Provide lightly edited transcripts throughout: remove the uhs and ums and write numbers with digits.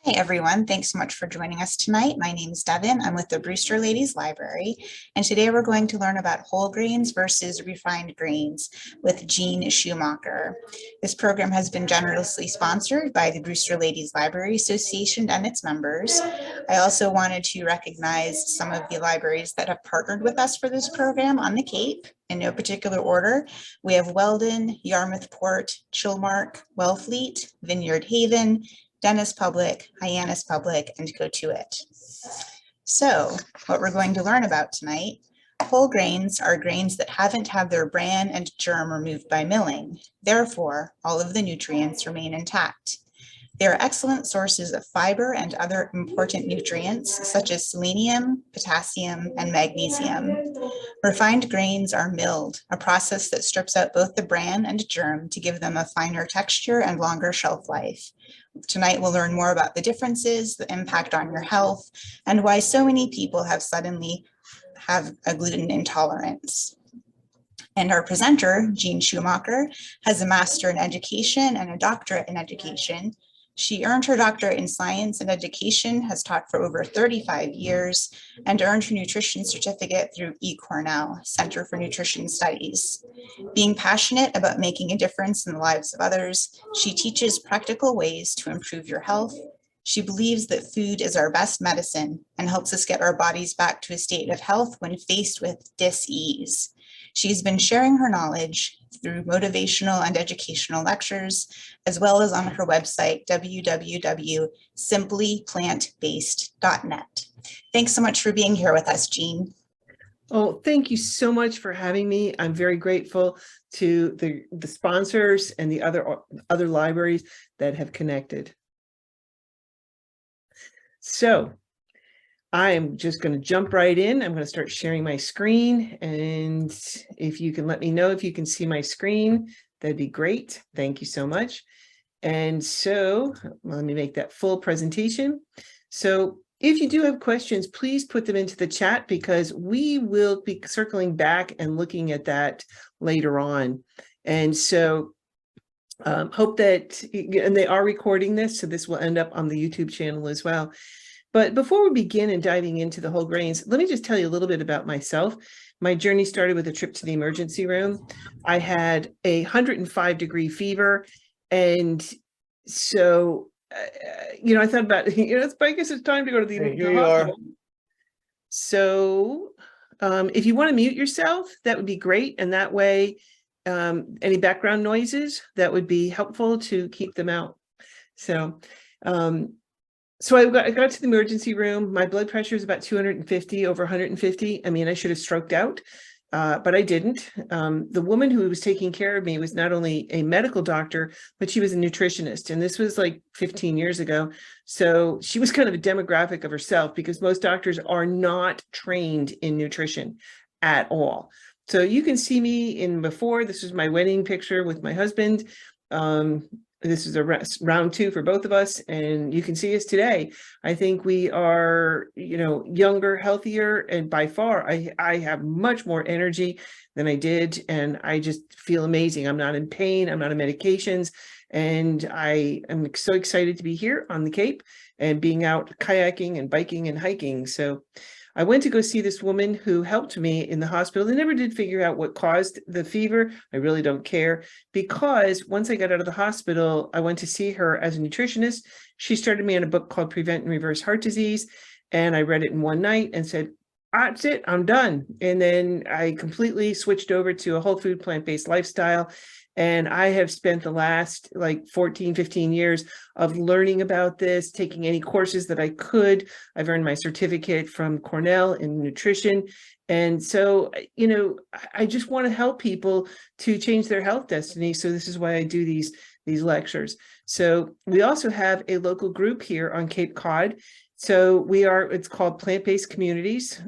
Hi, everyone. Thanks so much for joining us tonight. My name is Devin. I'm with the Brewster Ladies Library, and today we're going to learn about whole grains versus refined grains with Jeanne Schumacher. This program has been generously sponsored by the Brewster Ladies Library Association and its members. I also wanted to recognize some of the libraries that have partnered with us for this program on the Cape. In no particular order, we have Weldon, Yarmouthport, Chilmark, Wellfleet, Vineyard Haven, Dennis Public, Hyannis Public, and Cotuit. So what we're going to learn about tonight, whole grains are grains that haven't had their bran and germ removed by milling. Therefore, all of the nutrients remain intact. They are excellent sources of fiber and other important nutrients such as selenium, potassium, and magnesium. Refined grains are milled, a process that strips out both the bran and germ to give them a finer texture and longer shelf life. Tonight, we'll learn more about the differences, the impact on your health, and why so many people have suddenly have a gluten intolerance. And our presenter, Jeanne Schumacher, has a master in education and a doctorate in education. She earned her doctorate in science and education, has taught for over 35 years, and earned her nutrition certificate through eCornell, Center for Nutrition Studies. Being passionate about making a difference in the lives of others, she teaches practical ways to improve your health. She believes that food is our best medicine and helps us get our bodies back to a state of health when faced with dis-ease. She's been sharing her knowledge through motivational and educational lectures, as well as on her website, www.simplyplantbased.net. Thanks so much for being here with us, Jeanne. Oh, thank you so much for having me. I'm very grateful to the sponsors and the other libraries that have connected. So I am just going to jump right in. I'm going to start sharing my screen. And if you can let me know if you can see my screen, that'd be great. Thank you so much. And so let me make that full presentation. So if you do have questions, please put them into the chat because we will be circling back and looking at that later on. And so hope that, and they are recording this, so this will end up on the YouTube channel as well. But before we begin and diving into the whole grains, let me just tell you a little bit about myself. My journey started with a trip to the emergency room. I had a 105-degree fever. And so, I thought about, I guess it's time to go to the hospital. So if you want to mute yourself, that would be great. And that way, any background noises, that would be helpful to keep them out. So, so I got to the emergency room. My blood pressure is about 250 over 150. I mean, I should have stroked out, but I didn't. The woman who was taking care of me was not only a medical doctor, but she was a nutritionist. And this was like 15 years ago. So she was kind of a demographic of herself because most doctors are not trained in nutrition at all. So you can see me in before. This is my wedding picture with my husband. This is a round two for both of us, and you can see us today. I think we are, younger, healthier, and by far, I have much more energy than I did, and I just feel amazing. I'm not in pain. I'm not on medications, and I am so excited to be here on the Cape and being out kayaking and biking and hiking. So I went to go see this woman who helped me in the hospital. They never did figure out what caused the fever. I really don't care because once I got out of the hospital, I went to see her as a nutritionist. She started me on a book called Prevent and Reverse Heart Disease. And I read it in one night and said, that's it, I'm done. And then I completely switched over to a whole food plant-based lifestyle. And I have spent the last 14, 15 years of learning about this, taking any courses that I could. I've earned my certificate from Cornell in nutrition. And so, I just want to help people to change their health destiny. So this is why I do these lectures. So we also have a local group here on Cape Cod. So it's called Plant-Based Communities.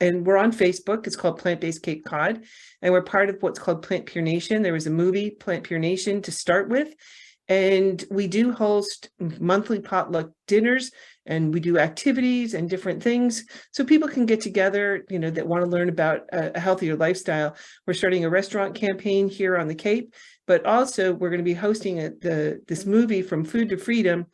And we're on Facebook. It's called Plant-Based Cape Cod. And we're part of what's called Plant Pure Nation. There was a movie, Plant Pure Nation, to start with. And we do host monthly potluck dinners, and we do activities and different things so people can get together, that want to learn about a healthier lifestyle. We're starting a restaurant campaign here on the Cape, but also we're going to be hosting this movie From Food to Freedom.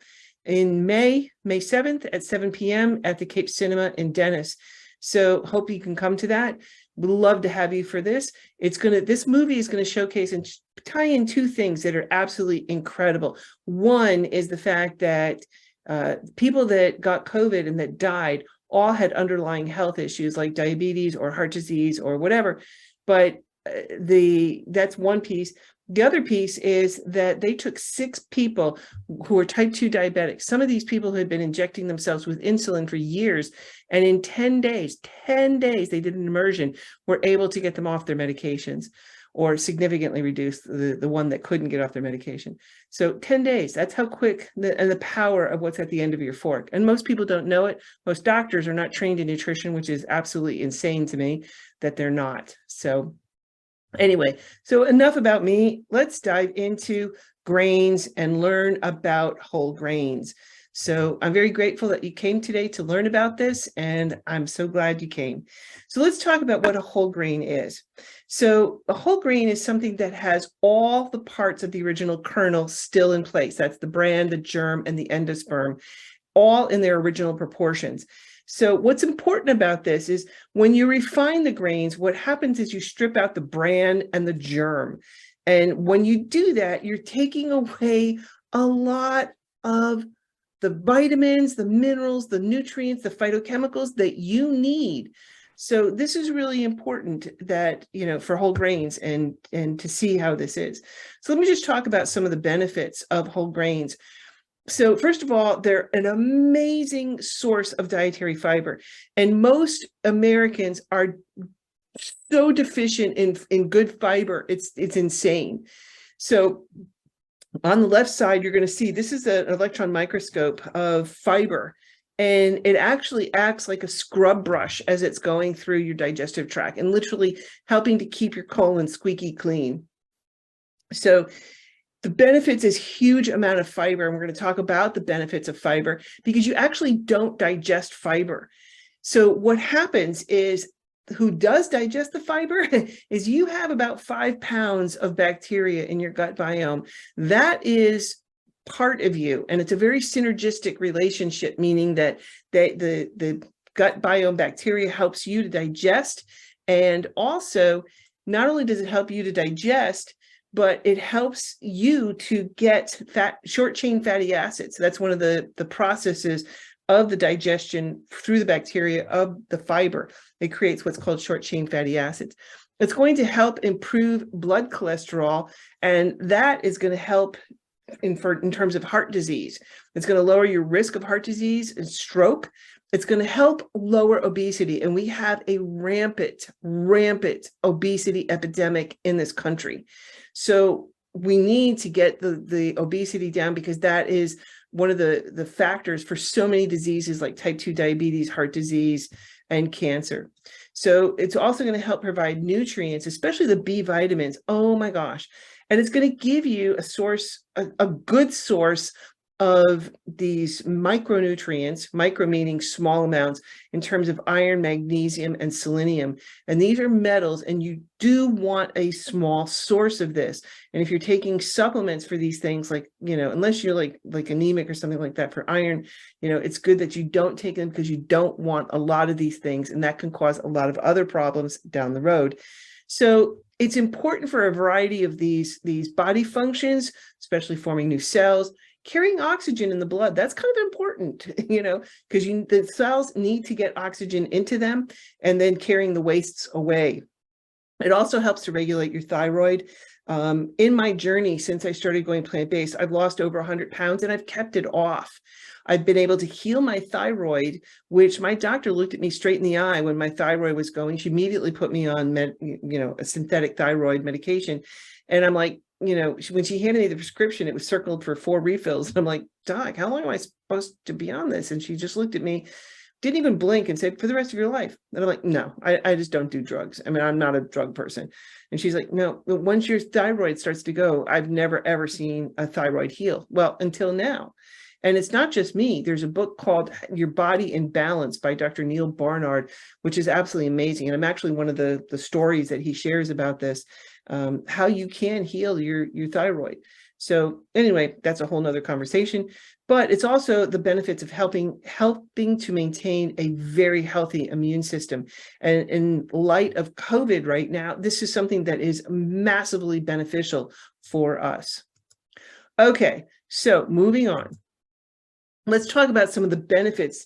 in May 7th at 7 p.m. at the Cape Cinema in Dennis. So hope you can come to that. We'd love to have you for this. This movie is going to showcase and tie in two things that are absolutely incredible. One is the fact that people that got COVID and that died all had underlying health issues like diabetes or heart disease or whatever. But that's one piece. The other piece is that they took 6 people who were type 2 diabetics. Some of these people who had been injecting themselves with insulin for years, and in 10 days, they did an immersion, were able to get them off their medications or significantly reduce the one that couldn't get off their medication. So 10 days, that's how quick, and the power of what's at the end of your fork. And most people don't know it. Most doctors are not trained in nutrition, which is absolutely insane to me that they're not. So anyway, so enough about me. Let's dive into grains and learn about whole grains. So I'm very grateful that you came today to learn about this, and I'm so glad you came. So let's talk about what a whole grain is. So a whole grain is something that has all the parts of the original kernel still in place. That's the bran, the germ, and the endosperm, all in their original proportions. So what's important about this is when you refine the grains, what happens is you strip out the bran and the germ. And when you do that, you're taking away a lot of the vitamins, the minerals, the nutrients, the phytochemicals that you need. So this is really important that, for whole grains and to see how this is. So let me just talk about some of the benefits of whole grains. So first of all, they're an amazing source of dietary fiber. And most Americans are so deficient in good fiber. It's insane. So on the left side, you're going to see this is an electron microscope of fiber. And it actually acts like a scrub brush as it's going through your digestive tract and literally helping to keep your colon squeaky clean. So the benefits is huge amount of fiber, and we're going to talk about the benefits of fiber because you actually don't digest fiber. So what happens is, who does digest the fiber is you have about 5 pounds of bacteria in your gut biome. That is part of you, and it's a very synergistic relationship, meaning that the gut biome bacteria helps you to digest, and also not only does it help you to digest, but it helps you to get short chain fatty acids. So that's one of the processes of the digestion through the bacteria of the fiber. It creates what's called short chain fatty acids. It's going to help improve blood cholesterol, and that is going to help in terms of heart disease. It's going to lower your risk of heart disease and stroke. It's going to help lower obesity. And we have a rampant obesity epidemic in this country. So we need to get the obesity down, because that is one of the factors for so many diseases like type 2 diabetes, heart disease, and cancer. So it's also going to help provide nutrients, especially the B vitamins. Oh my gosh. And it's going to give you a good source of these micronutrients, micro meaning small amounts, in terms of iron, magnesium, and selenium. And these are metals, and you do want a small source of this. And if you're taking supplements for these things, like, unless you're like anemic or something like that for iron, it's good that you don't take them, because you don't want a lot of these things, and that can cause a lot of other problems down the road. So it's important for a variety of these body functions, especially forming new cells, carrying oxygen in the blood. That's kind of important, because the cells need to get oxygen into them, and then carrying the wastes away. It also helps to regulate your thyroid. In my journey, since I started going plant-based, I've lost over 100 pounds, and I've kept it off. I've been able to heal my thyroid, which my doctor looked at me straight in the eye when my thyroid was going. She immediately put me on a synthetic thyroid medication. And I'm like, when she handed me the prescription, it was circled for 4 refills. And I'm like, Doc, how long am I supposed to be on this? And she just looked at me, didn't even blink, and said, for the rest of your life. And I'm like, no, I just don't do drugs. I mean, I'm not a drug person. And she's like, no, once your thyroid starts to go, I've never, ever seen a thyroid heal. Well, until now. And it's not just me. There's a book called Your Body in Balance by Dr. Neil Barnard, which is absolutely amazing. And I'm actually one of the stories that he shares about this, how you can heal your thyroid. So anyway, that's a whole nother conversation, but it's also the benefits of helping to maintain a very healthy immune system. And in light of COVID right now, this is something that is massively beneficial for us. Okay, so moving on. Let's talk about some of the benefits,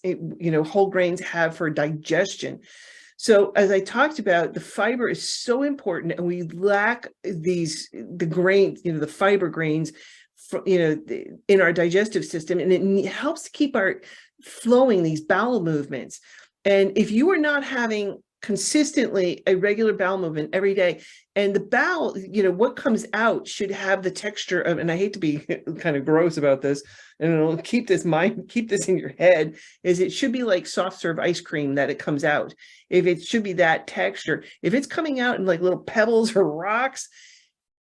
whole grains have for digestion. So as I talked about, the fiber is so important, and we lack the grains, the fiber grains, in our digestive system, and it helps to keep our flowing these bowel movements. And if you are not having consistently a regular bowel movement every day, and the bowel, what comes out should have the texture of, and I hate to be kind of gross about this, and keep this in your head, is it should be like soft serve ice cream that it comes out. If it should be that texture, if it's coming out in like little pebbles or rocks,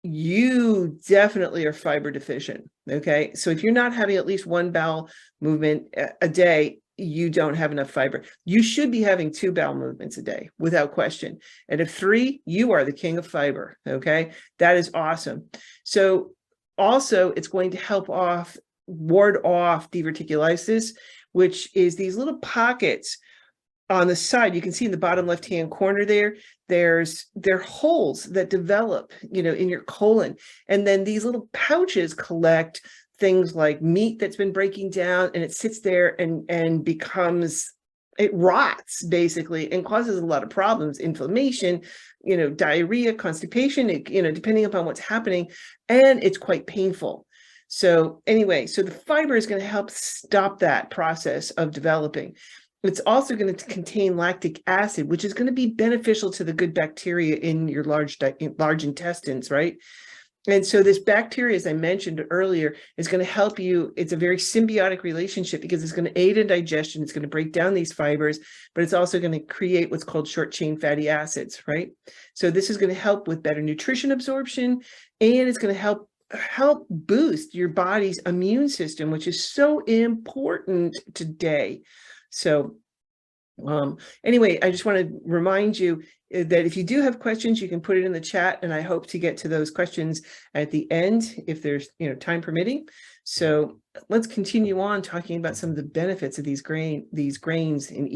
you definitely are fiber deficient. Okay. So if you're not having at least one bowel movement a day, you don't have enough fiber. You should be having 2 bowel movements a day without question. And if 3, you are the king of fiber. Okay. That is awesome. So also it's going to ward off diverticulitis, which is these little pockets on the side. You can see in the bottom left-hand corner there are holes that develop, in your colon. And then these little pouches collect things like meat that's been breaking down, and it sits there and it rots basically and causes a lot of problems, inflammation, diarrhea, constipation, depending upon what's happening, and it's quite painful. So anyway, so the fiber is going to help stop that process of developing. It's also going to contain lactic acid, which is going to be beneficial to the good bacteria in your large intestines, right? And so this bacteria, as I mentioned earlier, is going to help you. It's a very symbiotic relationship because it's going to aid in digestion. It's going to break down these fibers, but it's also going to create what's called short chain fatty acids, right? So this is going to help with better nutrition absorption, and it's going to help boost your body's immune system, which is so important today. So anyway, I just want to remind you that if you do have questions, you can put it in the chat, and I hope to get to those questions at the end if there's time permitting. So let's continue on talking about some of the benefits of these grains in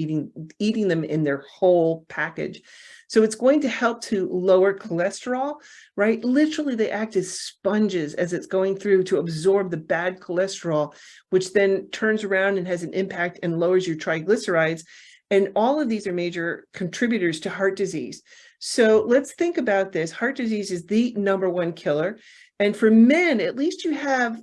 eating them in their whole package. So it's going to help to lower cholesterol, right? Literally, they act as sponges as it's going through to absorb the bad cholesterol, which then turns around and has an impact and lowers your triglycerides. And all of these are major contributors to heart disease. So let's think about this. Heart disease is the #1 killer. And for men, at least you have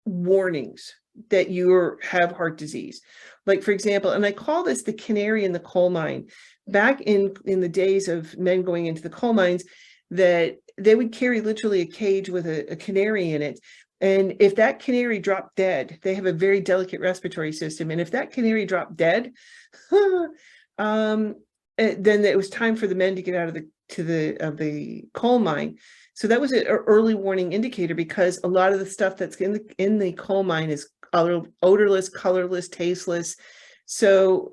warnings that you have heart disease. Like, for example, and I call this the canary in the coal mine. Back in the days of men going into the coal mines, that they would carry literally a cage with a canary in it. And if that canary dropped dead, they have a very delicate respiratory system. And if that canary dropped dead, then it was time for the men to get out of the coal mine. So that was an early warning indicator, because a lot of the stuff that's in the coal mine is odorless, colorless, tasteless. So,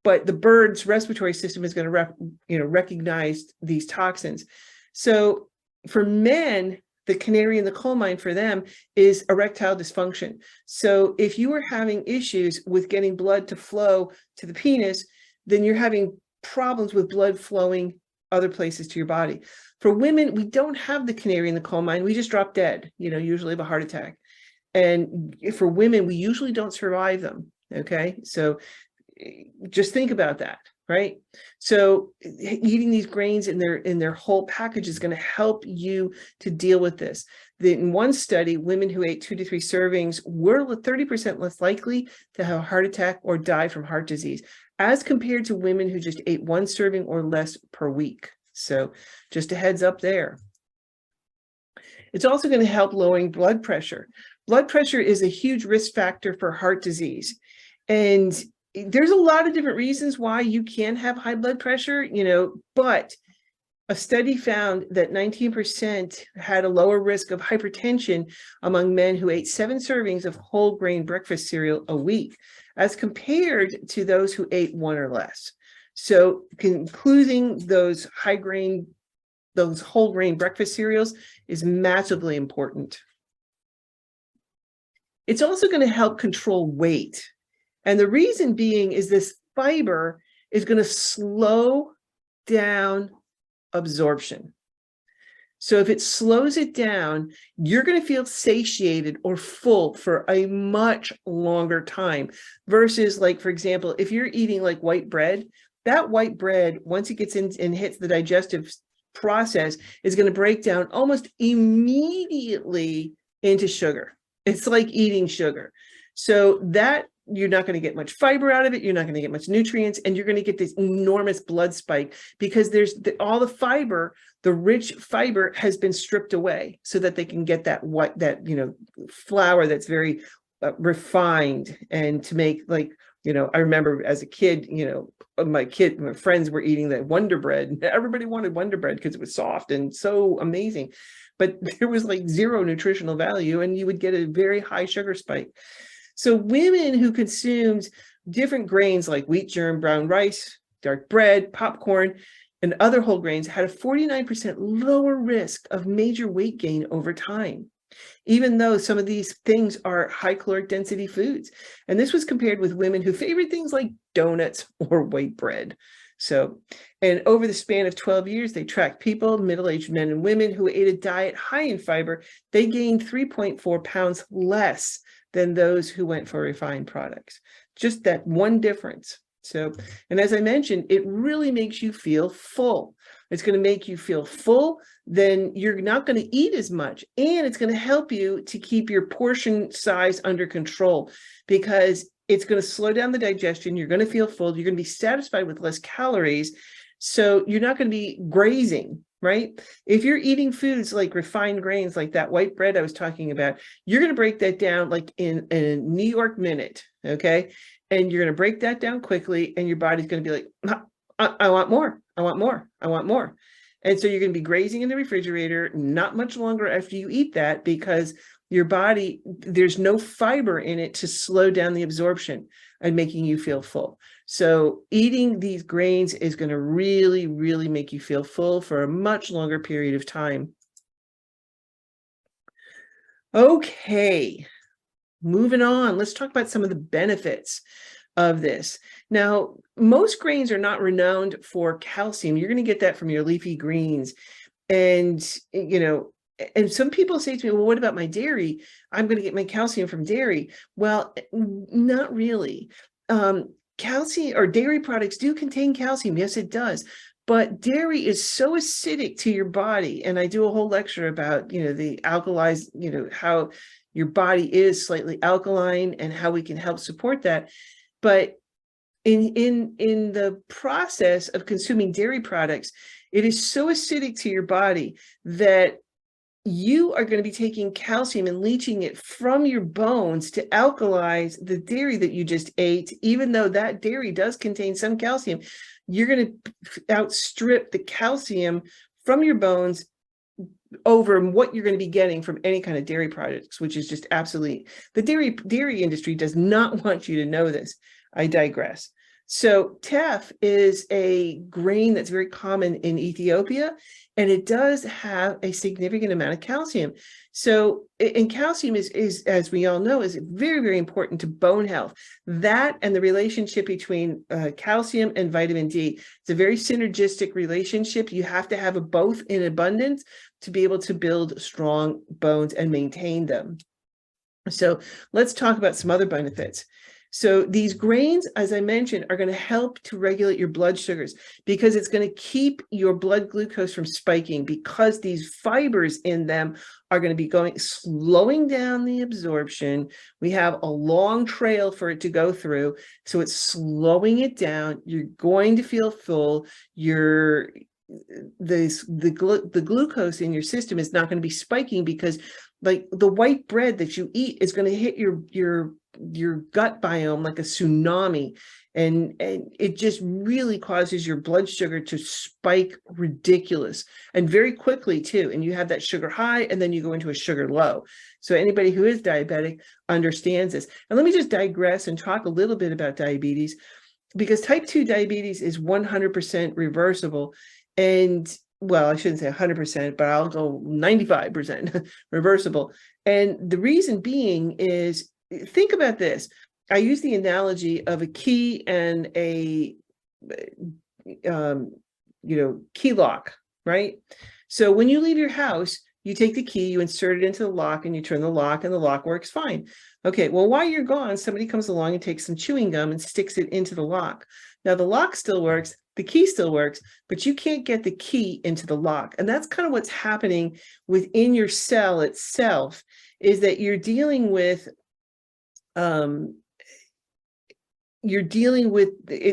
but the bird's respiratory system is going to recognize these toxins. So for men, the canary in the coal mine for them is erectile dysfunction. So if you are having issues with getting blood to flow to the penis, then you're having problems with blood flowing other places to your body. For women, we don't have the canary in the coal mine. We just drop dead, usually of a heart attack. And for women, we usually don't survive them. Okay. So just think about that. Right. So eating these grains in their whole package is going to help you to deal with this. In one study, women who ate 2 to 3 servings were 30% less likely to have a heart attack or die from heart disease, as compared to women who just ate 1 serving or less per week. So just a heads up there. It's also going to help lowering blood pressure. Blood pressure is a huge risk factor for heart disease. And there's a lot of different reasons why you can have high blood pressure, but a study found that 19% had a lower risk of hypertension among men who ate 7 servings of whole grain breakfast cereal a week, as compared to those who ate 1 or less. So including those high grain those whole grain breakfast cereals is massively important. It's also going to help control weight. And the reason being is this fiber is going to slow down absorption. So if it slows it down, you're going to feel satiated or full for a much longer time versus, like, for example, if you're eating like white bread, that white bread, once it gets in and hits the digestive process, is going to break down almost immediately into sugar. It's like eating sugar. So that you're not going to get much fiber out of it. You're not going to get much nutrients, and you're going to get this enormous blood spike because there's all the fiber, the rich fiber has been stripped away so that they can get that flour that's very refined, and to make, like, I remember as a kid, my friends were eating that Wonder Bread. Everybody wanted Wonder Bread because it was soft and so amazing, but there was like zero nutritional value, and you would get a very high sugar spike. So women who consumed different grains like wheat germ, brown rice, dark bread, popcorn, and other whole grains had a 49% lower risk of major weight gain over time, even though some of these things are high caloric density foods. And this was compared with women who favored things like donuts or white bread. So, and over the span of 12 years, they tracked people, middle-aged men and women who ate a diet high in fiber. They gained 3.4 pounds less than those who went for refined products. Just that one difference. So, and as I mentioned, it really makes you feel full. It's going to make you feel full, then you're not going to eat as much. And it's going to help you to keep your portion size under control, because it's going to slow down the digestion. You're going to feel full. You're going to be satisfied with less calories. So you're not going to be grazing, right? If you're eating foods like refined grains, like that white bread I was talking about, you're going to break that down like in a New York minute, okay? And you're going to break that down quickly, and your body's going to be like, I want more, I want more, I want more. And so you're going to be grazing in the refrigerator not much longer after you eat that, because your body, there's no fiber in it to slow down the absorption and making you feel full. So eating these grains is going to really, really make you feel full for a much longer period of time. Okay, moving on. Let's talk about some of the benefits of this. Now, most grains are not renowned for calcium. You're going to get that from your leafy greens. And, and some people say to me, well, what about my dairy? I'm going to get my calcium from dairy. Well, not really. Calcium or dairy products do contain calcium. Yes, it does. But dairy is so acidic to your body. And I do a whole lecture about, the alkalized, how your body is slightly alkaline and how we can help support that. But in the process of consuming dairy products, it is so acidic to your body that you are going to be taking calcium and leaching it from your bones to alkalize the dairy that you just ate. Even though that dairy does contain some calcium, you're going to outstrip the calcium from your bones over what you're going to be getting from any kind of dairy products, which is just absolutely, the dairy industry does not want you to know this. I digress. So teff is a grain that's very common in Ethiopia, and it does have a significant amount of calcium. So, and calcium is, as we all know, is very, very important to bone health. That and the relationship between calcium and vitamin D, it's a very synergistic relationship. You have to have both in abundance to be able to build strong bones and maintain them. So let's talk about some other benefits. So these grains, as I mentioned, are going to help to regulate your blood sugars, because it's going to keep your blood glucose from spiking, because these fibers in them are going to be slowing down the absorption. We have a long trail for it to go through. So it's slowing it down. You're going to feel full. The glucose in your system is not going to be spiking, because like the white bread that you eat is going to hit your gut biome like a tsunami, and it just really causes your blood sugar to spike ridiculous and very quickly too. And you have that sugar high, and then you go into a sugar low. So anybody who is diabetic understands this. And let me just digress and talk a little bit about diabetes, because type 2 diabetes is 100% reversible. And well, I shouldn't say 100%, but I'll go 95% reversible. And the reason being is, think about this. I use the analogy of a key and a key lock, right? So when you leave your house, you take the key, you insert it into the lock, and you turn the lock, and the lock works fine. Okay, well, while you're gone, somebody comes along and takes some chewing gum and sticks it into the lock. Now the lock still works, the key still works, but you can't get the key into the lock. And that's kind of what's happening within your cell itself, is that you're dealing with it,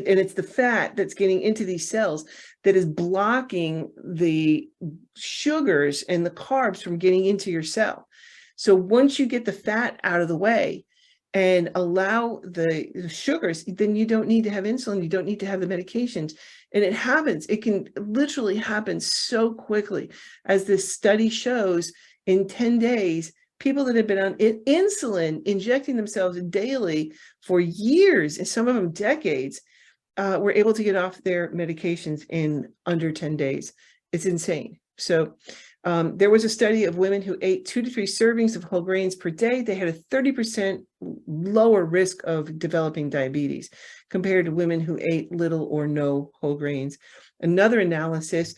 and it's the fat that's getting into these cells that is blocking the sugars and the carbs from getting into your cell. So once you get the fat out of the way and allow the sugars, then you don't need to have insulin, you don't need to have the medications. And it happens, it can literally happen so quickly. As this study shows, in 10 days, people that have been on insulin, injecting themselves daily for years, and some of them decades, were able to get off their medications in under 10 days. It's insane. So there was a study of women who ate 2 to 3 servings of whole grains per day. They had a 30% lower risk of developing diabetes compared to women who ate little or no whole grains. Another analysis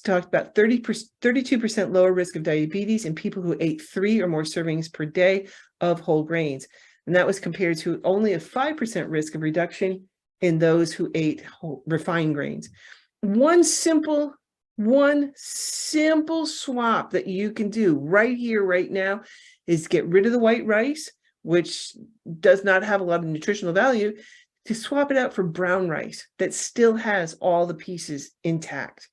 talked about 32% lower risk of diabetes in people who ate 3 or more servings per day of whole grains. And that was compared to only a 5% risk of reduction in those who ate refined grains. One simple swap that you can do right here, right now, is get rid of the white rice, which does not have a lot of nutritional value, to swap it out for brown rice that still has all the pieces intact.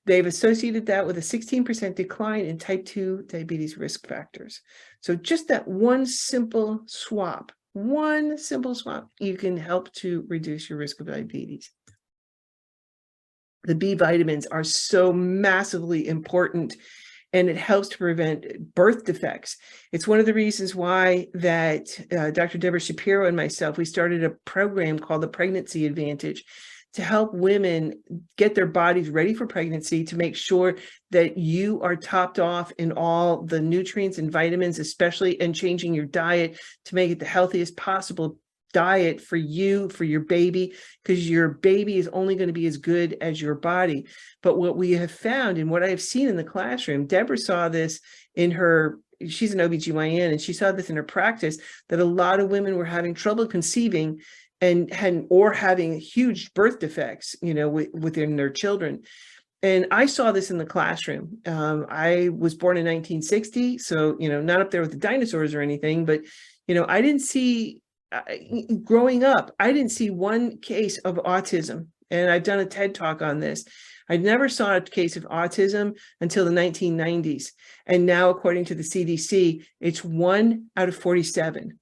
They've associated that with a 16% decline in type 2 diabetes risk factors. So just that one simple swap, you can help to reduce your risk of diabetes. The B vitamins are so massively important, and it helps to prevent birth defects. It's one of the reasons why that Dr. Deborah Shapiro and myself, we started a program called the Pregnancy Advantage to help women get their bodies ready for pregnancy, to make sure that you are topped off in all the nutrients and vitamins, especially, and changing your diet to make it the healthiest possible diet for you, for your baby, because your baby is only going to be as good as your body. But what we have found, and what I have seen in the classroom, Deborah saw this in her, she's an OBGYN, and she saw this in her practice, that a lot of women were having trouble conceiving and having huge birth defects, within their children. And I saw this in the classroom. I was born in 1960, so, not up there with the dinosaurs or anything, but, I didn't see, growing up, I didn't see one case of autism. And I've done a TED talk on this. I never saw a case of autism until the 1990s. And now, according to the CDC, it's 1 out of 47.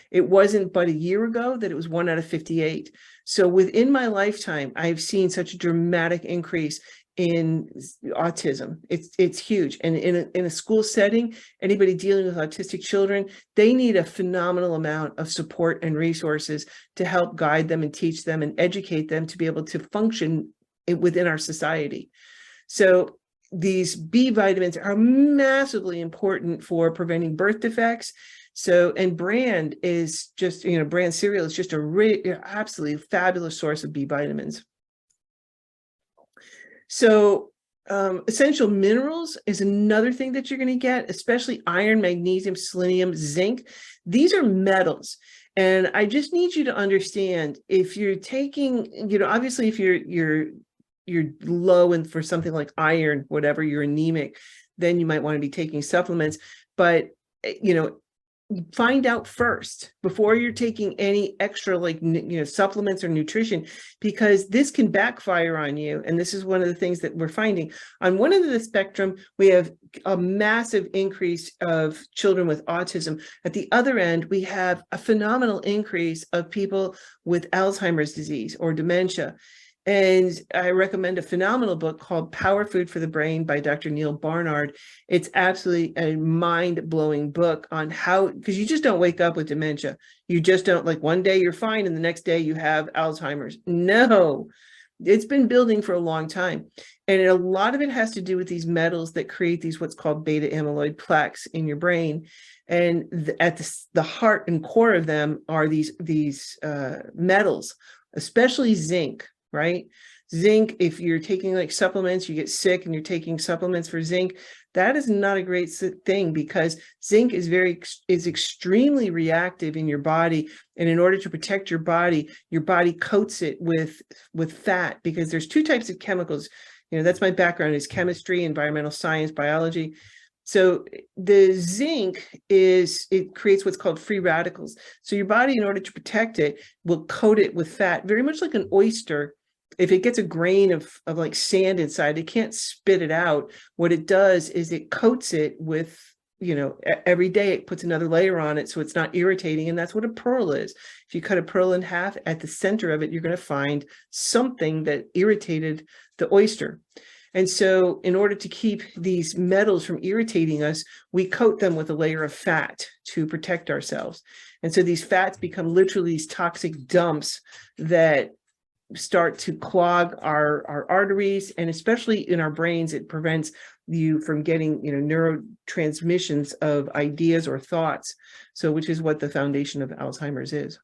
It wasn't but a year ago that it was 1 out of 58. So within my lifetime, I've seen such a dramatic increase in autism. It's huge. And in a school setting, anybody dealing with autistic children, they need a phenomenal amount of support and resources to help guide them and teach them and educate them to be able to function within our society. So these B vitamins are massively important for preventing birth defects. So, and bran is just, bran cereal is just absolutely fabulous source of B vitamins. So essential minerals is another thing that you're going to get, especially iron, magnesium, selenium, zinc. These are metals. And I just need you to understand, if you're taking, obviously if you're low in for something like iron, whatever, you're anemic, then you might want to be taking supplements. But, find out first before you're taking any extra supplements or nutrition, because this can backfire on you. And this is one of the things that we're finding. On one end of the spectrum, we have a massive increase of children with autism. At the other end, we have a phenomenal increase of people with Alzheimer's disease or dementia. And I recommend a phenomenal book called Power Food for the Brain by Dr. Neil Barnard. It's absolutely a mind-blowing book on how, because you just don't wake up with dementia. You just don't, one day you're fine and the next day you have Alzheimer's. No, It's been building for a long time. And a lot of it has to do with these metals that create these what's called beta amyloid plaques in your brain. And at the heart and core of them are these metals, especially zinc, right? Zinc, if you're taking like supplements, you get sick and you're taking supplements for zinc, that is not a great thing, because zinc is extremely reactive in your body. And in order to protect your body coats it with fat, because there's two types of chemicals. That's my background, is chemistry, environmental science, biology. So the zinc it creates what's called free radicals. So your body, in order to protect it, will coat it with fat, very much like an oyster. If it gets a grain of like sand inside, it can't spit it out. What it does is it coats it with, every day it puts another layer on it so it's not irritating. And that's what a pearl is. If you cut a pearl in half, at the center of it, you're going to find something that irritated the oyster. And so in order to keep these metals from irritating us, we coat them with a layer of fat to protect ourselves. And so these fats become literally these toxic dumps that start to clog our arteries, and especially in our brains, it prevents you from getting, neurotransmissions of ideas or thoughts. So, which is what the foundation of Alzheimer's is.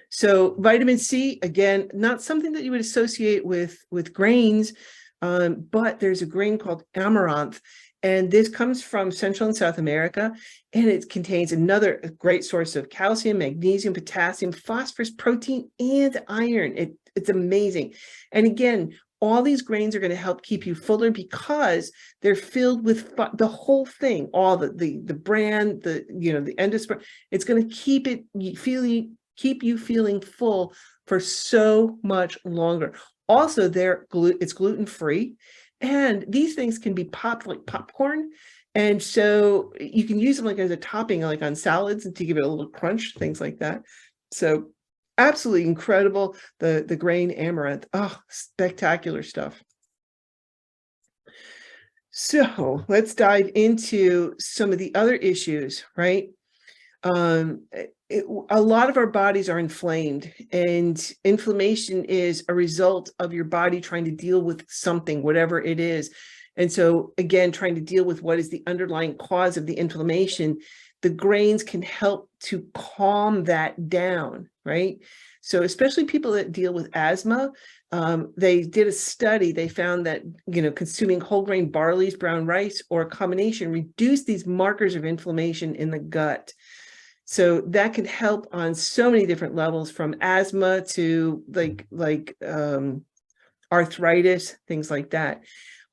So vitamin C, again, not something that you would associate with grains, but there's a grain called amaranth, and this comes from Central and South America, and it contains another great source of calcium, magnesium, potassium, phosphorus, protein, and iron. It's amazing. And again, all these grains are going to help keep you fuller, because they're filled with the whole thing, all the bran, the endosperm. It's going to keep you feeling full for so much longer. Also, it's gluten-free, and these things can be popped like popcorn. And so you can use them like as a topping, like on salads, and to give it a little crunch, things like that. So absolutely incredible, the grain amaranth. Oh, spectacular stuff. So let's dive into some of the other issues, right? A lot of our bodies are inflamed, and inflammation is a result of your body trying to deal with something, whatever it is. And so again, trying to deal with what is the underlying cause of the inflammation, the grains can help to calm that down, right? So especially people that deal with asthma, they did a study. They found that, consuming whole grain barleys, brown rice, or a combination reduced these markers of inflammation in the gut. So that can help on so many different levels, from asthma to like arthritis, things like that.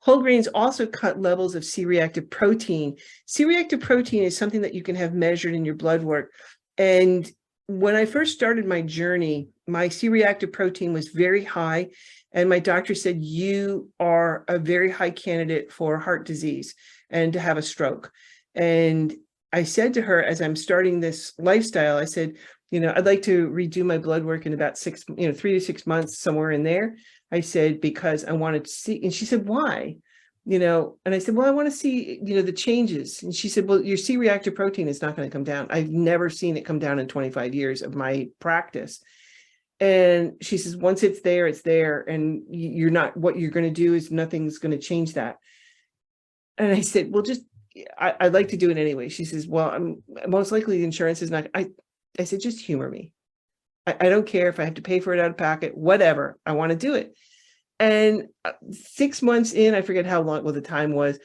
Whole grains also cut levels of C-reactive protein. C-reactive protein is something that you can have measured in your blood work. And when I first started my journey, my C-reactive protein was very high. And my doctor said, you are a very high candidate for heart disease and to have a stroke. And I said to her, as I'm starting this lifestyle, I said, I'd like to redo my blood work in about 3 to 6 months, somewhere in there. I said, because I wanted to see. And she said, why? And I said, well, I want to see, the changes. And she said, well, your C-reactive protein is not going to come down. I've never seen it come down in 25 years of my practice. And she says, once it's there, it's there. And what you're going to do is nothing's going to change that. And I said, well, I'd like to do it anyway. She says, well, I'm most likely the insurance is not. I said, just humor me. I don't care if I have to pay for it out of pocket, whatever. I want to do it. And 6 months in, I forget how long, the time was,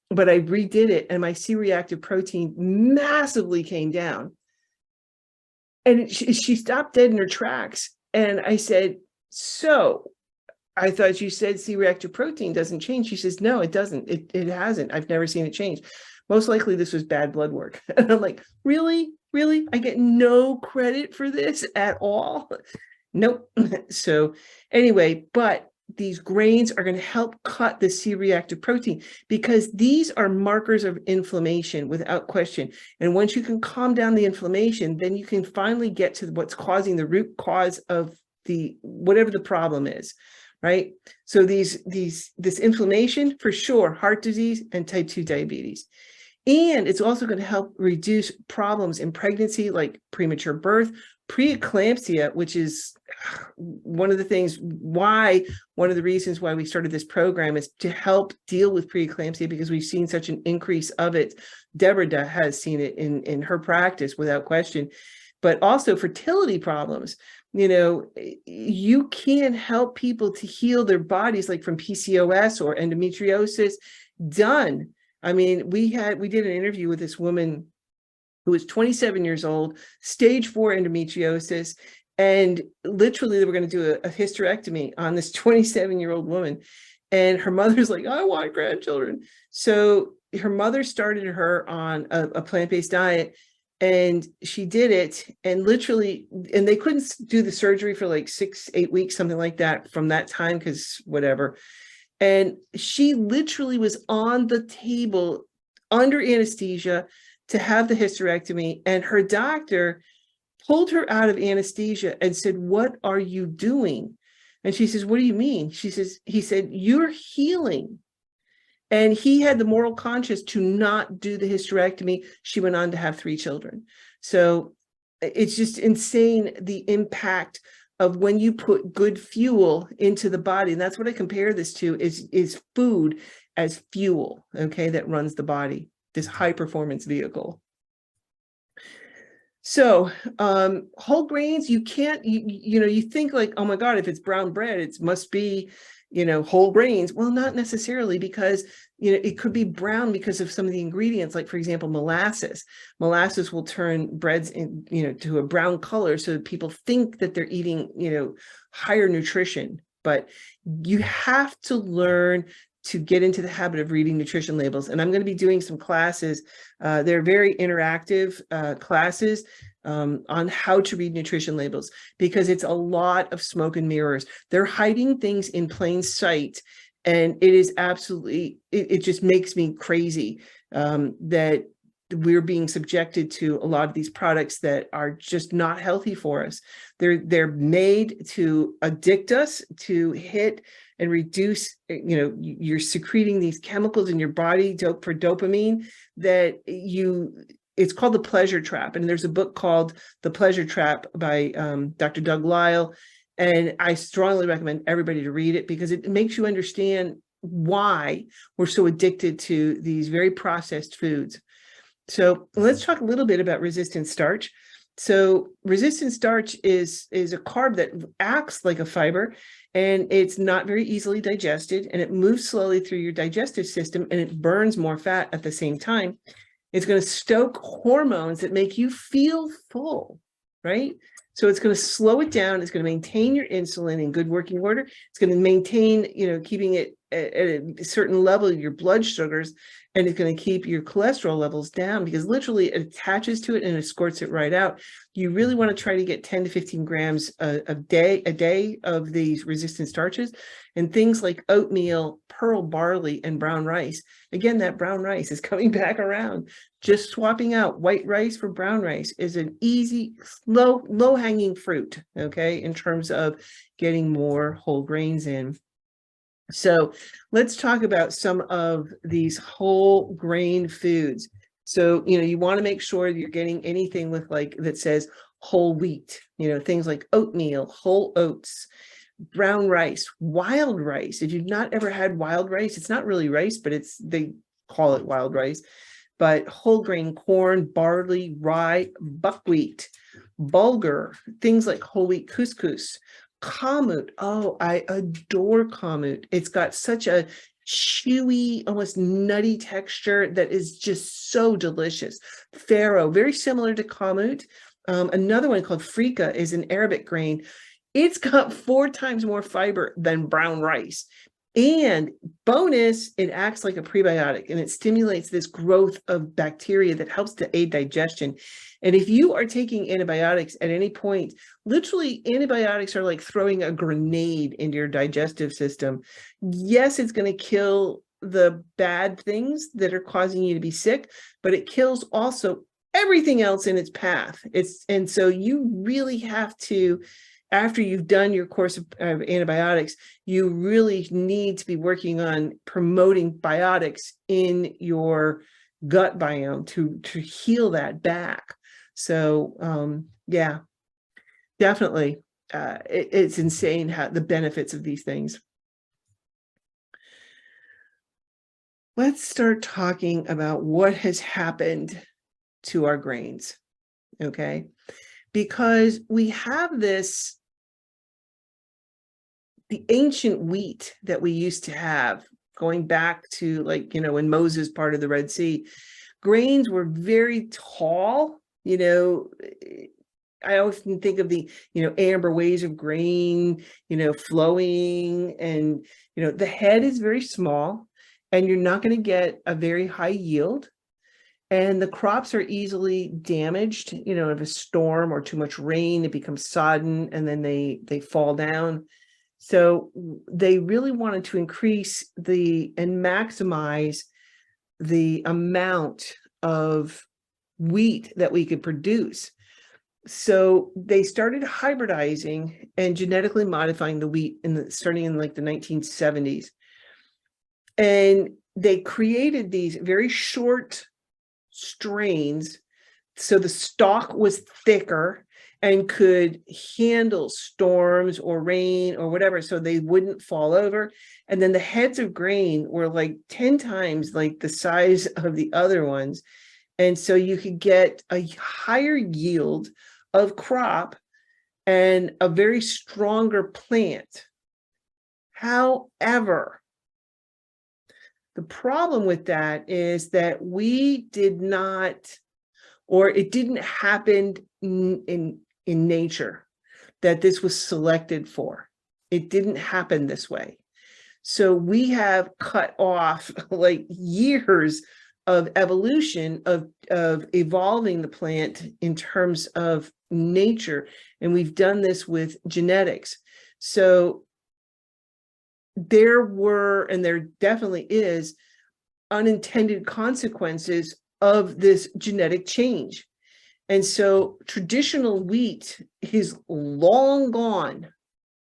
but I redid it, and my C-reactive protein massively came down. And she stopped dead in her tracks. And I said, so I thought you said C-reactive protein doesn't change. She says, no, it doesn't. It hasn't. I've never seen it change. Most likely this was bad blood work. And I'm like, really? Really? I get no credit for this at all? Nope. So anyway, but these grains are going to help cut the C-reactive protein, because these are markers of inflammation without question. And once you can calm down the inflammation, then you can finally get to what's causing the root cause of whatever the problem is. Right? So this inflammation, for sure, heart disease and type 2 diabetes. And it's also going to help reduce problems in pregnancy, like premature birth, preeclampsia, which is one of the reasons why we started this program is to help deal with preeclampsia, because we've seen such an increase of it. Deborah has seen it in her practice without question, but also fertility problems. You can help people to heal their bodies, like from PCOS or endometriosis. Done. I mean, we did an interview with this woman who was 27 years old, stage 4 endometriosis, and literally they were going to do a hysterectomy on this 27-year-old woman. And her mother's like, I want grandchildren. So her mother started her on a plant-based diet, and she did it, and literally, and they couldn't do the surgery for like 6-8 weeks, something like that, from that time, because whatever. And she literally was on the table under anesthesia to have the hysterectomy. And her doctor pulled her out of anesthesia and said, what are you doing? And she says, what do you mean? He said, you're healing. And he had the moral conscience to not do the hysterectomy. She went on to have 3 children. So it's just insane, the impact of when you put good fuel into the body. And that's what I compare this to, is food as fuel, okay, that runs the body, this high performance vehicle. So whole grains, you can't, you think like, oh my God, if it's brown bread, it must be, whole grains. Well, not necessarily, because, it could be brown because of some of the ingredients, like, for example, molasses. Molasses will turn breads in, to a brown color, so that people think that they're eating, higher nutrition. But you have to learn to get into the habit of reading nutrition labels. And I'm going to be doing some classes. They're very interactive classes on how to read nutrition labels, because it's a lot of smoke and mirrors. They're hiding things in plain sight. And it is absolutely, it just makes me crazy that we're being subjected to a lot of these products that are just not healthy for us. They're made to addict us, to hit and reduce, you're secreting these chemicals in your body for dopamine that it's called the pleasure trap. And there's a book called The Pleasure Trap by Dr. Doug Lisle. And I strongly recommend everybody to read it, because it makes you understand why we're so addicted to these very processed foods. So let's talk a little bit about resistant starch. So resistant starch is a carb that acts like a fiber, and it's not very easily digested, and it moves slowly through your digestive system, and it burns more fat at the same time. It's going to stoke hormones that make you feel full, right? So it's going to slow it down. It's going to maintain your insulin in good working order. It's going to maintain, keeping it at a certain level of your blood sugars, and it's going to keep your cholesterol levels down, because literally it attaches to it and escorts it right out. You really want to try to get 10 to 15 grams a day of these resistant starches, and things like oatmeal, pearl barley, and brown rice. Again, that brown rice is coming back around. Just swapping out white rice for brown rice is an easy, low-hanging fruit, okay, in terms of getting more whole grains in. So let's talk about some of these whole grain foods. So, you want to make sure you're getting anything with that says whole wheat, things like oatmeal, whole oats, brown rice, wild rice. If you've not ever had wild rice, it's not really rice, but they call it wild rice. But whole grain corn, barley, rye, buckwheat, bulgur, things like whole wheat couscous, kamut. Oh, I adore kamut. It's got such a chewy, almost nutty texture that is just so delicious. Farro, very similar to kamut. Another one called frika is an Arabic grain. It's got 4 times more fiber than brown rice. And bonus, it acts like a prebiotic, and it stimulates this growth of bacteria that helps to aid digestion. And if you are taking antibiotics at any point, literally antibiotics are like throwing a grenade into your digestive system. Yes, it's going to kill the bad things that are causing you to be sick, but it kills also everything else in its path. And so you really have to, after you've done your course of antibiotics, you really need to be working on promoting biotics in your gut biome to heal that back. So yeah, definitely it's insane how the benefits of these things. Let's start talking about what has happened to our grains, okay? Because we have this, the ancient wheat that we used to have, going back to, like, when Moses parted the Red Sea, grains were very tall. I often think of the, amber waves of grain, flowing, and, the head is very small, and you're not going to get a very high yield. And the crops are easily damaged, if a storm or too much rain, it becomes sodden, and then they fall down. So they really wanted to increase and maximize the amount of wheat that we could produce. So they started hybridizing and genetically modifying the wheat starting in like the 1970s. And they created these very short strains, so the stalk was thicker and could handle storms or rain or whatever, so they wouldn't fall over. And then the heads of grain were like 10 times like the size of the other ones. And so you could get a higher yield of crop and a very stronger plant. However, the problem with that is that we did not, or it didn't happen in nature, that this was selected for. It didn't happen this way. So we have cut off like years of evolution of evolving the plant in terms of nature. And we've done this with genetics. So there were, and there definitely is, unintended consequences of this genetic change. And so traditional wheat is long gone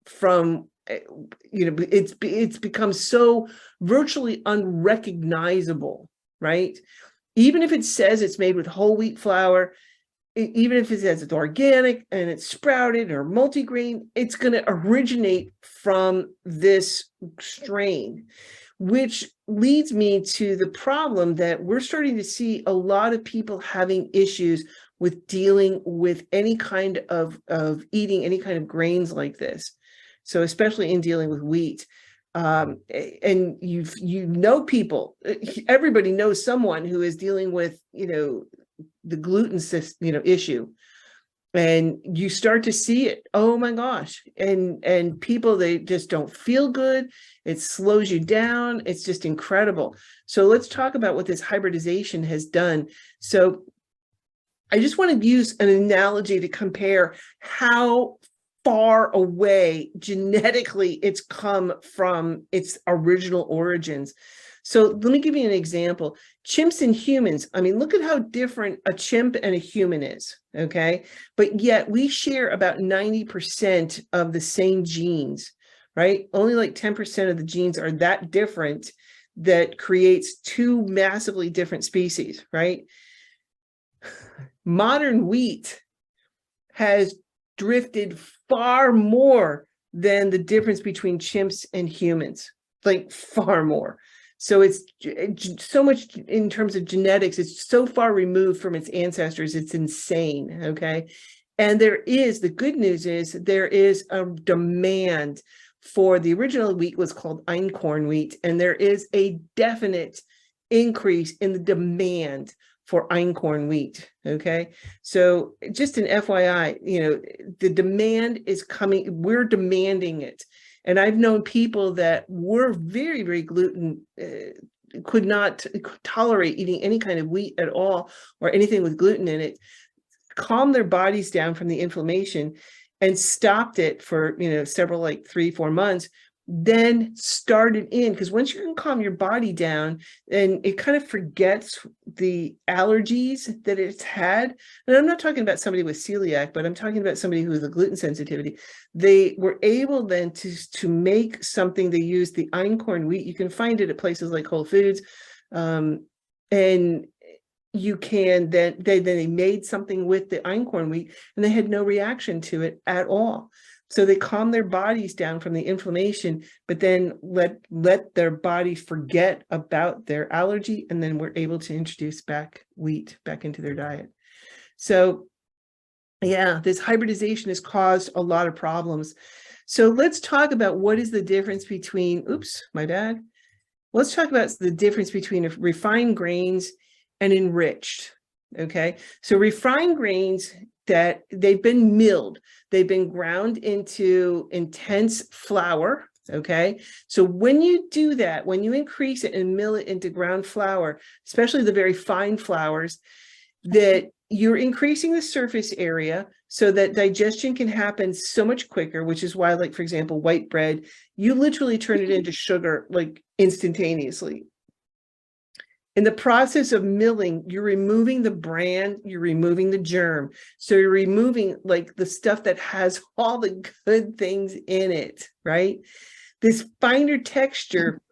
from, it's become so virtually unrecognizable, right? Even if it says it's made with whole wheat flour, even if it says it's organic and it's sprouted or multigrain, it's going to originate from this strain, which leads me to the problem that we're starting to see a lot of people having issues with dealing with any kind of eating any kind of grains like this. So especially in dealing with wheat. And people, everybody knows someone who is dealing with, the gluten issue, and you start to see it. Oh my gosh. And people, they just don't feel good. It slows you down. It's just incredible. So let's talk about what this hybridization has done. So I just want to use an analogy to compare how far away genetically it's come from its original origins. So let me give you an example. Chimps and humans, I mean, look at how different a chimp and a human is, okay? But yet we share about 90% of the same genes, right? Only like 10% of the genes are that different that creates two massively different species, right? Modern wheat has drifted far more than the difference between chimps and humans, like far more. So it's so much in terms of genetics, it's so far removed from its ancestors, it's insane, okay? And the good news is there is a demand for, the original wheat was called einkorn wheat, and there is a definite increase in the demand for einkorn wheat, okay? So just an FYI, the demand is coming, we're demanding it. And I've known people that were very, very gluten, could not tolerate eating any kind of wheat at all or anything with gluten in it, calmed their bodies down from the inflammation and stopped it for, several, like 3-4 months, then started in, because once you can calm your body down and it kind of forgets the allergies that it's had. And I'm not talking about somebody with celiac, but I'm talking about somebody who has a gluten sensitivity. They were able then to make something. They used the einkorn wheat. You can find it at places like Whole Foods. And you can then they made something with the einkorn wheat and they had no reaction to it at all. So they calmed their bodies down from the inflammation, but then let their bodies forget about their allergy, and then we're able to introduce wheat back into their diet. So yeah, this hybridization has caused a lot of problems. So let's talk about what is the difference between, oops, my bad. Let's talk about the difference between refined grains and enriched. Okay, so refined grains, that they've been milled, they've been ground into intense flour. Okay, so when you do that, when you increase it and mill it into ground flour, especially the very fine flours, that you're increasing the surface area so that digestion can happen so much quicker, which is why, like, for example, white bread, you literally turn it into sugar like instantaneously. In the process of milling, you're removing the bran, you're removing the germ. So you're removing like the stuff that has all the good things in it, right? This finer texture,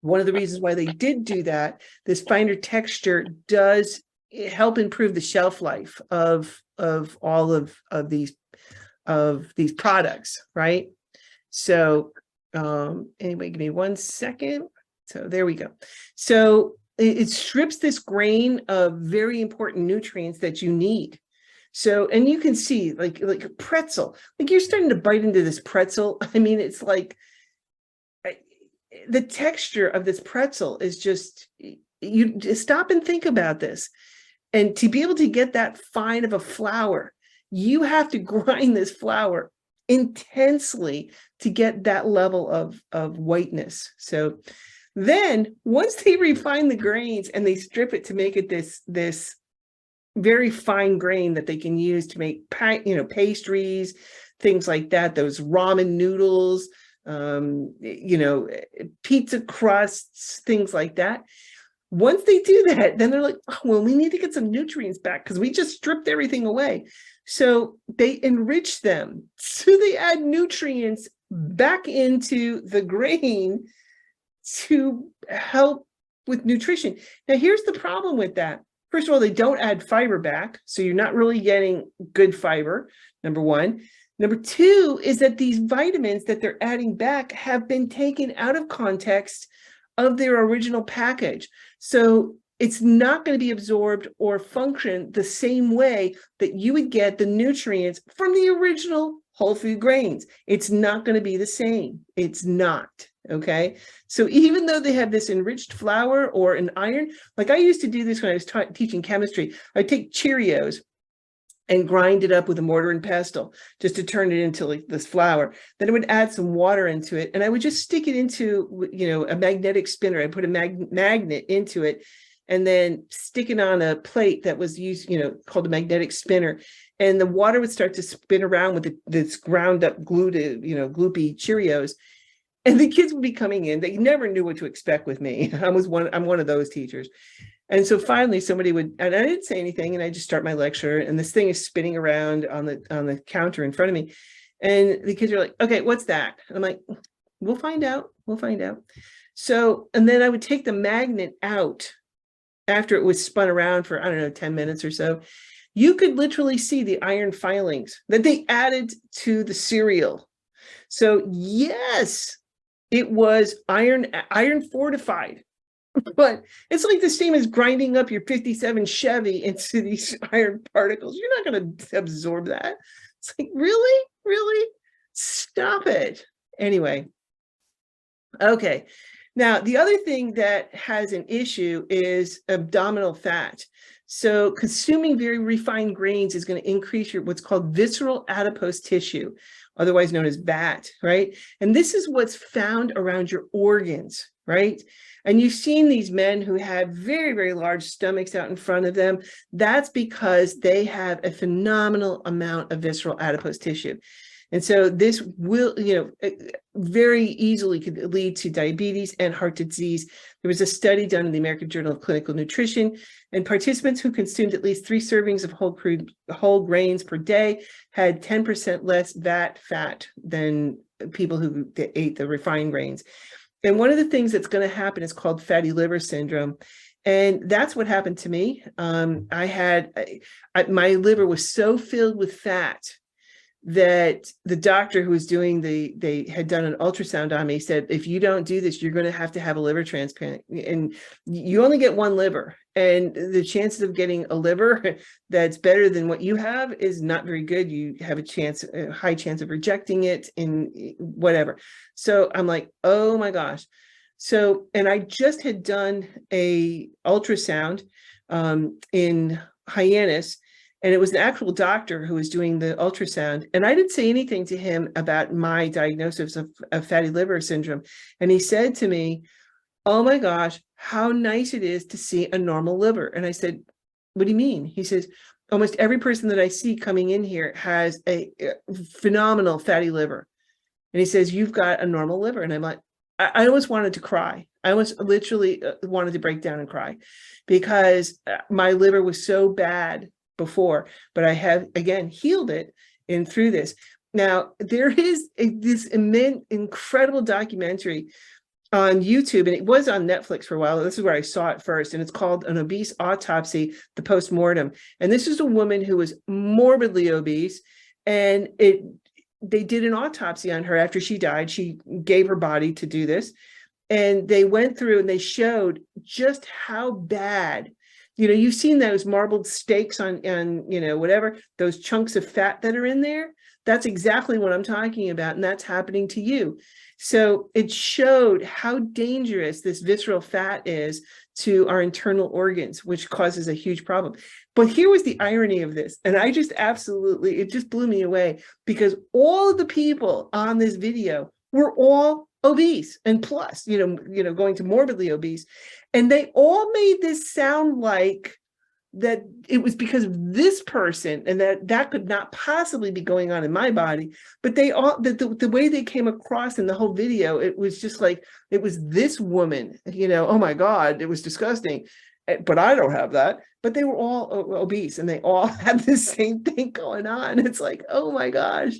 one of the reasons why they did do that, this finer texture does help improve the shelf life of all of these products, right? So anyway, give me 1 second. So there we go. So it strips this grain of very important nutrients that you need. So, and you can see like a pretzel, like you're starting to bite into this pretzel. I mean, it's like the texture of this pretzel is just, you just stop and think about this. And to be able to get that fine of a flour, you have to grind this flour intensely to get that level of whiteness. So then once they refine the grains and they strip it to make it this very fine grain that they can use to make pastries, things like that, those ramen noodles, pizza crusts, things like that. Once they do that, then they're like, oh, well, we need to get some nutrients back because we just stripped everything away. So they enrich them. So they add nutrients back into the grain to help with nutrition. Now, here's the problem with that. First of all, they don't add fiber back. So you're not really getting good fiber, number one. Number two is that these vitamins that they're adding back have been taken out of context of their original package. So it's not going to be absorbed or function the same way that you would get the nutrients from the original whole food grains. It's not going to be the same. It's not. Okay. So even though they have this enriched flour or an iron, like I used to do this when I was teaching chemistry, I'd take Cheerios and grind it up with a mortar and pestle just to turn it into like this flour. Then I would add some water into it and I would just stick it into, a magnetic spinner. I put a magnet into it and then stick it on a plate that was used, called a magnetic spinner. And the water would start to spin around with this ground up gloopy Cheerios. And the kids would be coming in. They never knew what to expect with me. I'm one of those teachers. And so finally somebody would, and I didn't say anything, and I just start my lecture, and this thing is spinning around on the counter in front of me. And the kids are like, okay, what's that? And I'm like, we'll find out. So, and then I would take the magnet out after it was spun around for, 10 minutes or so. You could literally see the iron filings that they added to the cereal. So yes, it was iron fortified. But it's like the same as grinding up your 57 Chevy into these iron particles. You're not going to absorb that. It's like, really? Stop it. Anyway. Okay. Now, the other thing that has an issue is abdominal fat. So consuming very refined grains is going to increase your what's called visceral adipose tissue, otherwise known as VAT, right? And this is what's found around your organs, right? And you've seen these men who have very, very large stomachs out in front of them. That's because they have a phenomenal amount of visceral adipose tissue. And so this will, very easily could lead to diabetes and heart disease. There was a study done in the American Journal of Clinical Nutrition, and participants who consumed at least 3 servings of whole grains per day had 10% less VAT fat than people who ate the refined grains. And one of the things that's going to happen is called fatty liver syndrome. And that's what happened to me. My liver was so filled with fat that the doctor who was doing they had done an ultrasound on me, said, if you don't do this, you're going to have a liver transplant, and you only get one liver, and the chances of getting a liver that's better than what you have is not very good. You have a high chance of rejecting it in whatever. So I'm like, oh my gosh. So, and I just had done a ultrasound in Hyannis, and it was an actual doctor who was doing the ultrasound. And I didn't say anything to him about my diagnosis of fatty liver syndrome. And he said to me, oh my gosh, how nice it is to see a normal liver. And I said, what do you mean? He says, almost every person that I see coming in here has a phenomenal fatty liver. And he says, you've got a normal liver. And I'm like, I almost wanted to cry. I almost literally wanted to break down and cry, because my liver was so bad before, but I have again healed it and through this. Now there is this immense, incredible documentary on YouTube, and it was on Netflix for a while. This is where I saw it first, and it's called An Obese Autopsy: The Postmortem. And this is a woman who was morbidly obese, and they did an autopsy on her after she died. She gave her body to do this, and they went through and they showed just how bad. You've seen those marbled steaks on whatever, those chunks of fat that are in there. That's exactly what I'm talking about. And that's happening to you. So it showed how dangerous this visceral fat is to our internal organs, which causes a huge problem. But here was the irony of this. And I just it just blew me away, because all of the people on this video were all obese and plus, going to morbidly obese. And they all made this sound like that it was because of this person, and that could not possibly be going on in my body. But they all, the way they came across in the whole video, it was just like, it was this woman, oh my God, it was disgusting. But I don't have that. But they were all obese, and they all had the same thing going on. It's like, oh my gosh.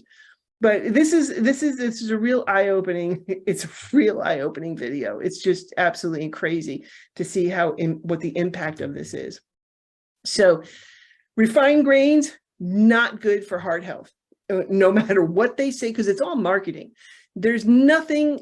But this is a real eye-opening. It's a real eye-opening video. It's just absolutely crazy to see what the impact of this is. So refined grains, not good for heart health, no matter what they say, because it's all marketing. There's nothing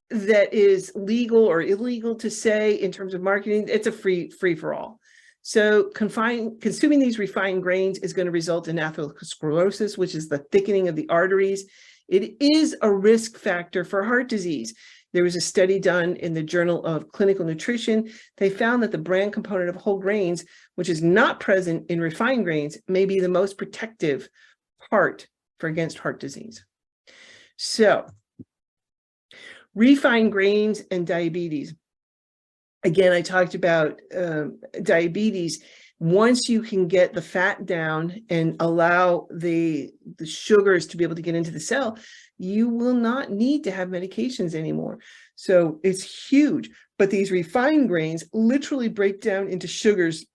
that is legal or illegal to say in terms of marketing. It's a free for all. So consuming these refined grains is going to result in atherosclerosis, which is the thickening of the arteries. It is a risk factor for heart disease. There was a study done in the Journal of Clinical Nutrition. They found that the bran component of whole grains, which is not present in refined grains, may be the most protective part against heart disease. So, refined grains and diabetes. Again, I talked about diabetes. Once you can get the fat down and allow the sugars to be able to get into the cell, you will not need to have medications anymore. So it's huge. But these refined grains literally break down into sugars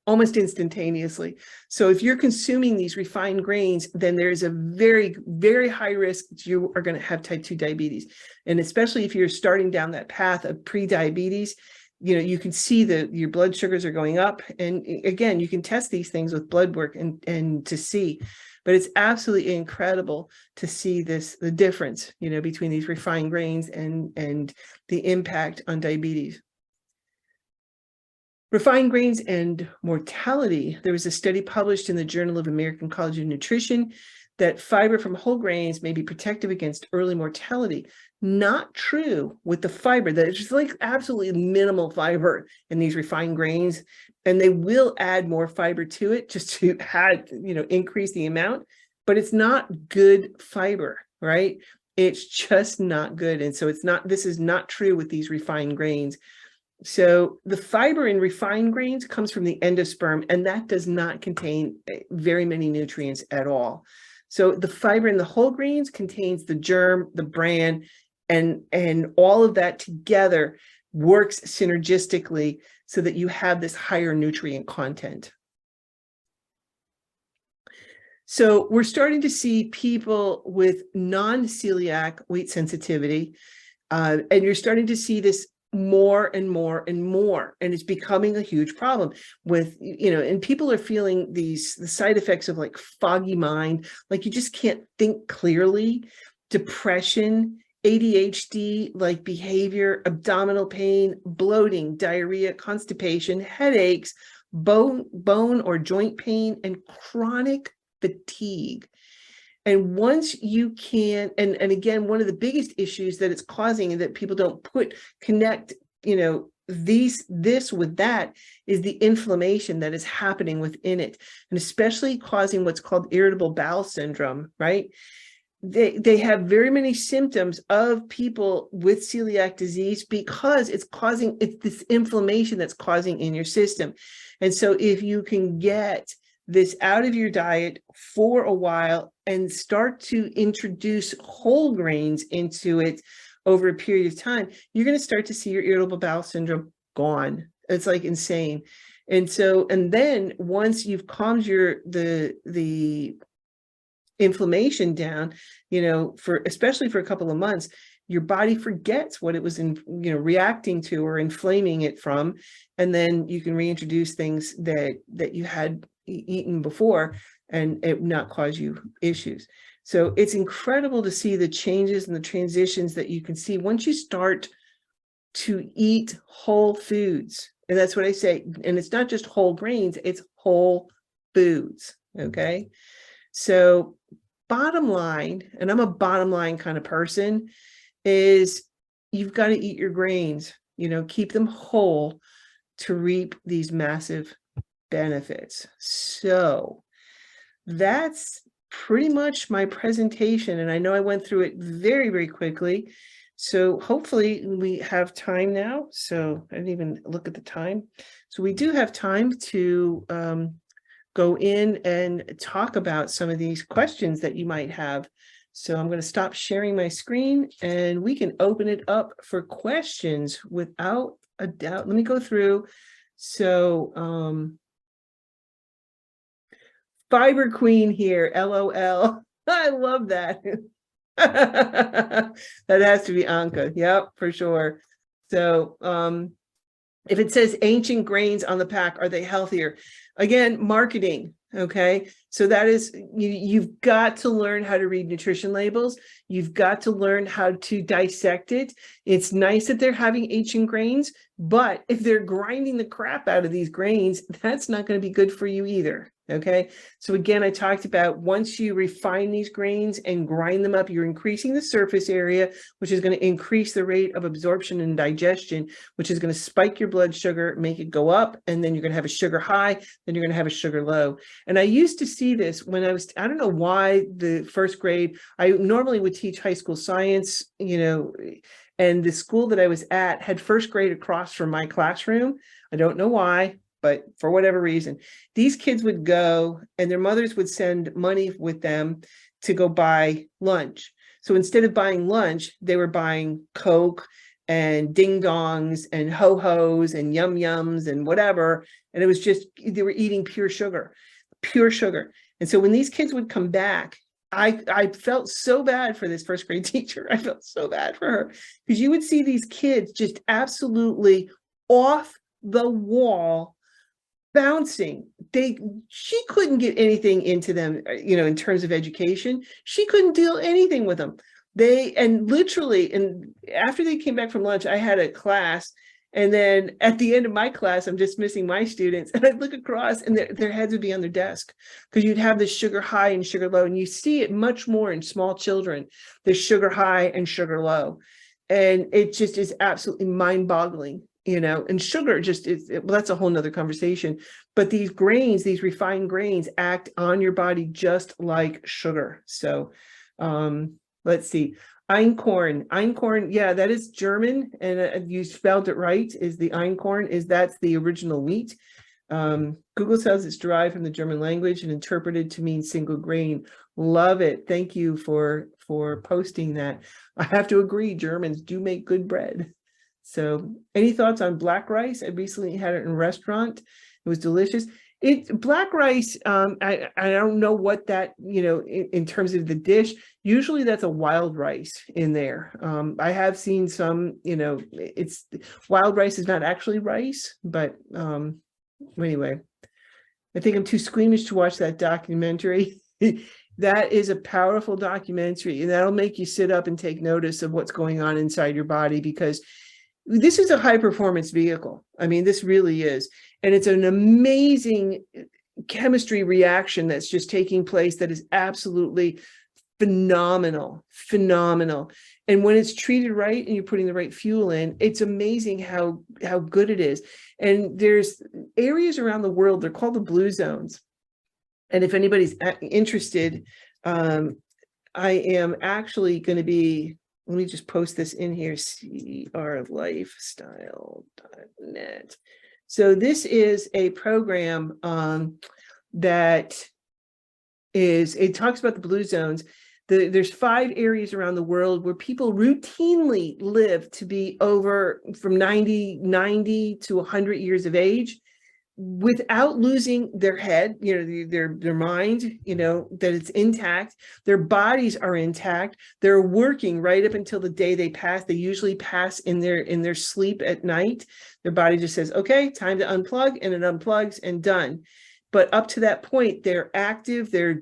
almost instantaneously. So if you're consuming these refined grains, then there's a very, very high risk that you are going to have type 2 diabetes. And especially if you're starting down that path of pre-diabetes, you can see that your blood sugars are going up. And again, you can test these things with blood work and to see. But it's absolutely incredible to see the difference, between these refined grains and the impact on diabetes. Refined grains and mortality. There was a study published in the Journal of American College of Nutrition that fiber from whole grains may be protective against early mortality. Not true with the fiber. That it's just like absolutely minimal fiber in these refined grains, and they will add more fiber to it just to add, increase the amount, but it's not good fiber, right? It's just not good. And so this is not true with these refined grains. So the fiber in refined grains comes from the endosperm, and that does not contain very many nutrients at all. So the fiber in the whole grains contains the germ, the bran, and all of that together works synergistically so that you have this higher nutrient content. So we're starting to see people with non-celiac weight sensitivity, and you're starting to see this more and more and more, and it's becoming a huge problem with, and people are feeling the side effects of like foggy mind, like you just can't think clearly, depression, ADHD like behavior, abdominal pain, bloating, diarrhea, constipation, headaches, bone or joint pain, and chronic fatigue. And once you can, and again, one of the biggest issues that it's causing and that people don't connect, this with that is the inflammation that is happening within it, and especially causing what's called irritable bowel syndrome, right? They have very many symptoms of people with celiac disease because it's this inflammation that's causing in your system. And so if you can get this out of your diet for a while and start to introduce whole grains into it over a period of time, you're going to start to see your irritable bowel syndrome gone. It's like insane. And then once you've calmed the inflammation down, especially for a couple of months, your body forgets what it was reacting to or inflaming it from, and then you can reintroduce things that you had eaten before and it not cause you issues. So it's incredible to see the changes and the transitions that you can see once you start to eat whole foods. And that's what I say. And it's not just whole grains, it's whole foods. Okay. So bottom line, and I'm a bottom line kind of person, is you've got to eat your grains, keep them whole to reap these massive benefits. So that's pretty much my presentation. And I know I went through it very, very quickly. So hopefully we have time now. So I didn't even look at the time. So we do have time to go in and talk about some of these questions that you might have. So I'm going to stop sharing my screen and we can open it up for questions without a doubt. Let me go through. So Fiber Queen here, LOL. I love that. That has to be Anka. Yep, for sure. So if it says ancient grains on the pack, are they healthier? Again, marketing. Okay. So that is, you've got to learn how to read nutrition labels. You've got to learn how to dissect it. It's nice that they're having ancient grains, but if they're grinding the crap out of these grains, that's not going to be good for you either. Okay. So again, I talked about once you refine these grains and grind them up, you're increasing the surface area, which is going to increase the rate of absorption and digestion, which is going to spike your blood sugar, make it go up, and then you're going to have a sugar high, then you're going to have a sugar low. And I used to see this when I don't know why the first grade, I normally would teach high school science, and the school that I was at had first grade across from my classroom. I don't know why, but for whatever reason, these kids would go and their mothers would send money with them to go buy lunch. So instead of buying lunch, they were buying Coke and ding dongs and ho-hos and yum yums and whatever. And it was just, they were eating pure sugar. And so when these kids would come back, I felt so bad for this first grade teacher. I felt so bad for her because you would see these kids just absolutely off the wall, bouncing. She couldn't get anything into them, in terms of education. She couldn't deal anything with them. And after they came back from lunch, I had a class. And then at the end of my class, I'm dismissing my students and I'd look across and their heads would be on their desk because you'd have this sugar high and sugar low. And you see it much more in small children, the sugar high and sugar low. And it just is absolutely mind boggling. And sugar just is, well, that's a whole nother conversation. But these grains, these refined grains act on your body just like sugar. So let's see. Einkorn, yeah, that is German. And you spelled it right, is the Einkorn, that's the original wheat. Google says it's derived from the German language and interpreted to mean single grain. Love it. Thank you for posting that. I have to agree, Germans do make good bread. So any thoughts on black rice? I recently had it in a restaurant. It was delicious. Black rice, I don't know what that, in terms of the dish, usually that's a wild rice in there. I have seen some, it's wild rice is not actually rice, but anyway, I think I'm too squeamish to watch that documentary. That is a powerful documentary, and that'll make you sit up and take notice of what's going on inside your body, because this is a high performance vehicle. I mean, this really is. And it's an amazing chemistry reaction that's just taking place that is absolutely phenomenal, phenomenal. And when it's treated right and you're putting the right fuel in, it's amazing how good it is. And there's areas around the world, they're called the blue zones. And if anybody's interested, I am actually going to be, let me just post this in here, crlifestyle.net. So this is a program that it talks about the blue zones. There's 5 areas around the world where people routinely live to be over from 90 to 100 years of age without losing their head, their mind, that it's intact. Their bodies are intact. They're working right up until the day they pass. They usually pass in their sleep at night. Their body just says, okay, time to unplug, and it unplugs and done. But up to that point, they're active, they're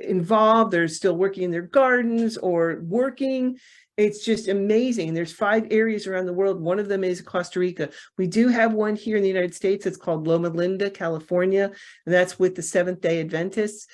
involved, they're still working in their gardens or working. It's just amazing. There's 5 areas around the world. One of them is Costa Rica. We do have one here in the United States. It's called Loma Linda, California. And that's with the Seventh-day Adventists.